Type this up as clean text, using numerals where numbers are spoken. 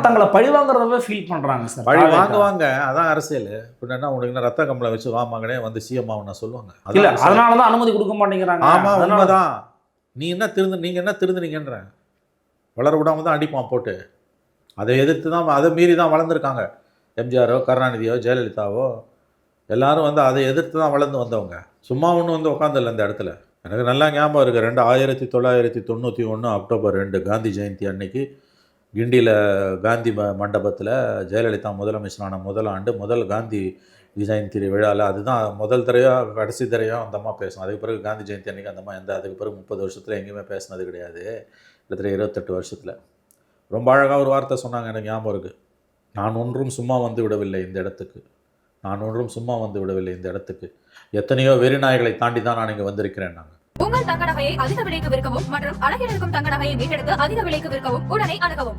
தங்களை பழிவாங்கிறதவே ஃபீல் பண்ணுறாங்க சார். பழி வாங்குவாங்க, அதான் அரசியல். பின்னா உனக்கு என்ன ரத்த கம்பளை வச்சு வாமாங்கனே வந்து சிஎம் ஆகும்னா சொல்லுவாங்க. இல்லை, அதனால தான் அனுமதி கொடுக்க மாட்டேங்கிறாங்க. ஆமாம், உண்மைதான். நீங்கள் என்ன திருந்துனீங்கன்ற வளர விடாமல் தான் அடிப்பான் போட்டு. அதை எதிர்த்து தான், அதை மீறி தான் வளர்ந்துருக்காங்க. எம்ஜிஆரோ கருணாநிதியோ ஜெயலலிதாவோ எல்லாரும் வந்து அதை எதிர்த்து தான் வளர்ந்து வந்தவங்க. சும்மா ஒன்று வந்து உட்காந்துல்ல அந்த இடத்துல. எனக்கு நல்லா ஞாபகம் இருக்குது, 1991 அக்டோபர் 2 காந்தி ஜெயந்தி அன்னைக்கு கிண்டியில் காந்தி மண்டபத்தில் ஜெயலலிதா முதலமைச்சரான முதல் ஆண்டு முதல் காந்தி ஜெயந்தி விழாவில் அதுதான் முதல் தடவையாக கடைசி தடவையாக அந்த அம்மா பேசணும். அதுக்கு பிறகு காந்தி ஜெயந்தி அன்றைக்கி அந்த அம்மா அதுக்கு பிறகு 30 வருஷத்தில் எங்கேயுமே பேசினது கிடையாது. கிட்டத்தட்ட 28 வருஷத்தில். ரொம்ப அழகாக ஒரு வார்த்தை சொன்னாங்க, எனக்கு ஞாபகம் இருக்குது. நான் ஒன்றும் சும்மா வந்து விடவில்லை இந்த இடத்துக்கு, நான் ஒன்றும் சும்மா வந்து விடவில்லை இந்த இடத்துக்கு, எத்தனையோ வெறிநாய்களை தாண்டி தான் நான் இங்கே வந்திருக்கிறேன். நாங்கள் உங்கள் தங்க நகையை அதிக விலைக்கு விற்கவும் மற்றும் அழகில் இருக்கும் தங்க நகையை மீட்டெடுத்து அதிக விலைக்கு விற்கவும் உடனே அணுகவும்.